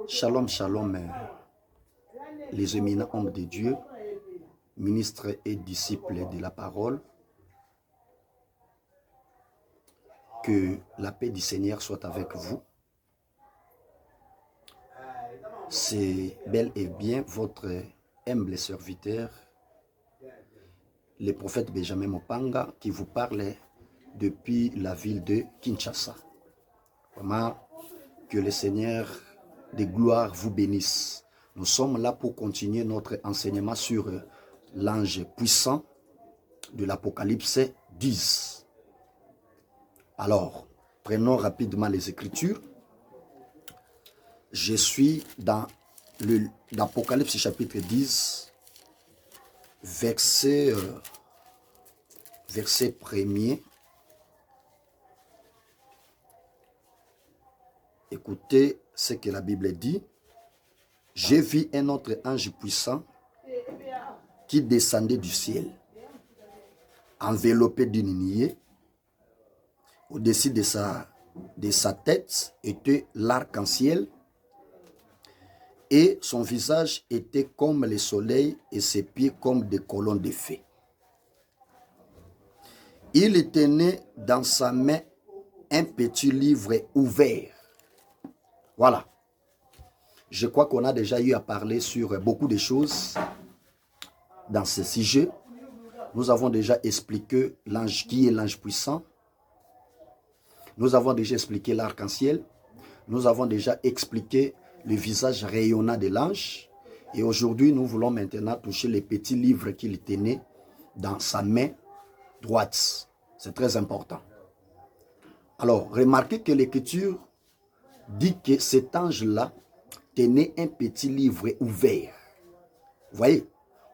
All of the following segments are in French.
Shalom, shalom, les éminents hommes de Dieu, ministres et disciples de la parole. Que la paix du Seigneur soit avec vous. C'est bel et bien votre humble serviteur, le prophète Benjamin Mopanga, qui vous parle depuis la ville de Kinshasa. Vraiment, que le Seigneur de gloire vous bénisse. Nous sommes là pour continuer notre enseignement sur l'ange puissant de l'Apocalypse 10. Alors, prenons rapidement les Écritures. Je suis dans l'Apocalypse chapitre 10, verset 1er. Écoutez ce que la Bible dit. J'ai vu un autre ange puissant qui descendait du ciel, enveloppé d'une nuée. Au-dessus de sa tête était l'arc-en-ciel et son visage était comme le soleil et ses pieds comme des colonnes de feu. Il tenait dans sa main un petit livre ouvert. Voilà. Je crois qu'on a déjà eu à parler sur beaucoup de choses dans ce sujet. Nous avons déjà expliqué l'ange qui est l'ange puissant. Nous avons déjà expliqué l'arc-en-ciel. Nous avons déjà expliqué le visage rayonnant de l'ange. Et aujourd'hui, nous voulons maintenant toucher les petits livres qu'il tenait dans sa main droite. C'est très important. Alors, remarquez que l'Écriture dit que cet ange-là tenait un petit livre ouvert. Vous voyez?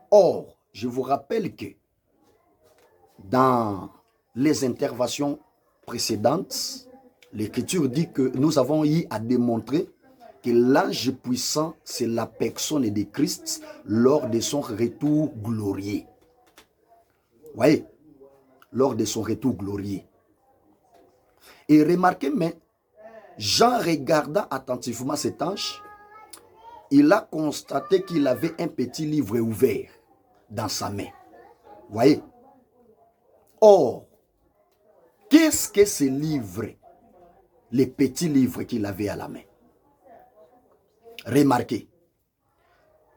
Or, je vous rappelle que dans les interventions précédentes, l'Écriture dit que nous avons eu à démontrer que l'ange puissant, c'est la personne de Christ lors de son retour glorieux. Vous voyez? Lors de son retour glorieux. Et remarquez, mais Jean regarda attentivement cet ange, il a constaté qu'il avait un petit livre ouvert dans sa main. Vous voyez? Or, qu'est-ce que ce livre, les petits livres qu'il avait à la main? Remarquez,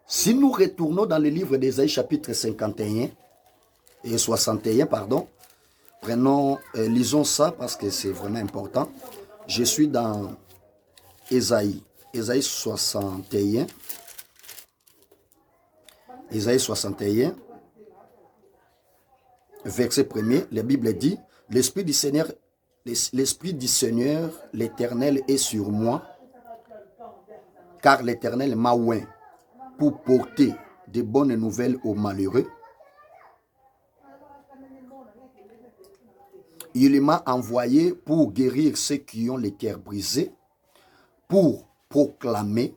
si nous retournons dans le livre d'Ésaïe chapitre 51 et 61, pardon, lisons ça parce que c'est vraiment important. Je suis dans Ésaïe 61. Ésaïe 61, verset 1er, la Bible dit, l'Esprit du Seigneur, l'Éternel est sur moi, car l'Éternel m'a oint pour porter de bonnes nouvelles aux malheureux. Il m'a envoyé pour guérir ceux qui ont les cœurs brisés, pour proclamer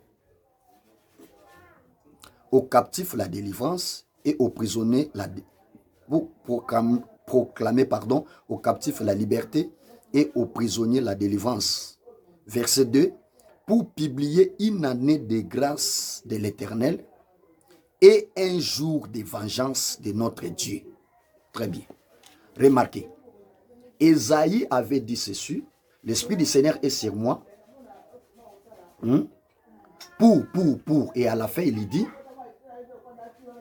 aux captifs la délivrance et aux prisonniers aux captifs la liberté et aux prisonniers la délivrance. Verset 2, pour publier une année de grâce de l'Éternel et un jour de vengeance de notre Dieu. Très bien. Remarquez, Ésaïe avait dit ceci, l'Esprit du Seigneur est sur moi, et à la fin il dit,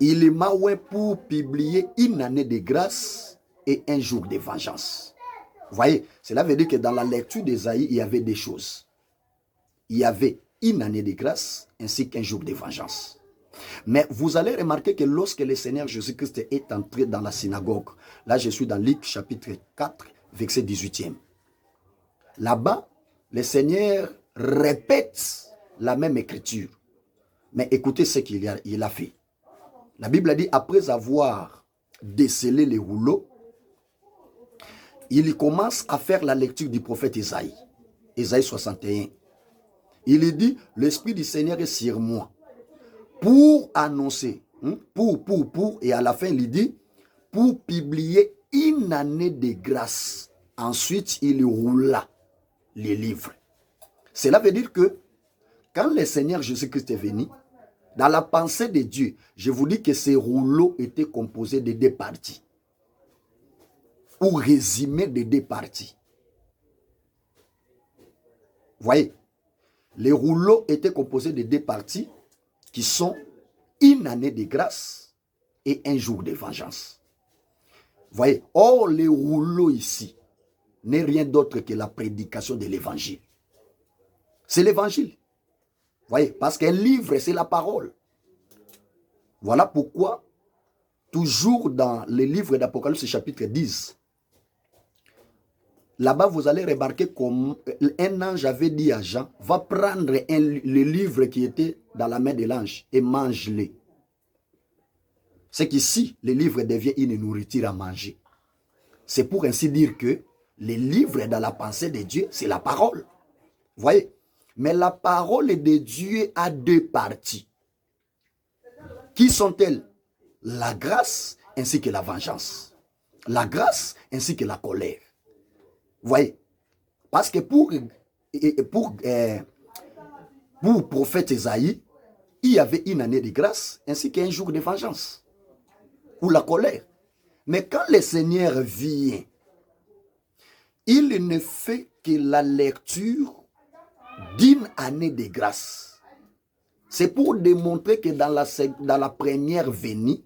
il m'a oint pour publier une année de grâce et un jour de vengeance. Vous voyez, cela veut dire que dans la lecture d'Ésaïe, il y avait des choses. Il y avait une année de grâce ainsi qu'un jour de vengeance. Mais vous allez remarquer que lorsque le Seigneur Jésus-Christ est entré dans la synagogue, là je suis dans Luc chapitre 4, verset 18e. Là-bas, le Seigneur répète la même écriture. Mais écoutez ce qu'il a fait. La Bible dit, après avoir décelé les rouleaux, il commence à faire la lecture du prophète Ésaïe. Ésaïe 61. Il dit, l'Esprit du Seigneur est sur moi. Pour annoncer, et à la fin il dit, pour publier une année de grâce. Ensuite, il roula les livres. Cela veut dire que Quand le Seigneur Jésus-Christ est venu, dans la pensée de Dieu, je vous dis que ces rouleaux étaient composés de deux parties. Ou résumés de deux parties. Voyez, les rouleaux étaient composés de deux parties qui sont une année de grâce et un jour de vengeance. Voyez, or les rouleaux ici n'est rien d'autre que la prédication de l'évangile. C'est l'évangile. Voyez, parce qu'un livre, c'est la parole. Voilà pourquoi, toujours dans le livre d'Apocalypse chapitre 10, là-bas, vous allez remarquer comme un ange avait dit à Jean, va prendre le livre qui était dans la main de l'ange et mange-le. C'est qu'ici, le livre devient une nourriture à manger. C'est pour ainsi dire que le livre dans la pensée de Dieu, c'est la parole. Voyez, mais la parole de Dieu a deux parties. Qui sont-elles? La grâce ainsi que la vengeance. La grâce ainsi que la colère. Voyez, parce que pour prophète Esaïe, il y avait une année de grâce ainsi qu'un jour de vengeance ou la colère. Mais quand le Seigneur vient, il ne fait que la lecture d'une année de grâce. C'est pour démontrer que dans la première venue,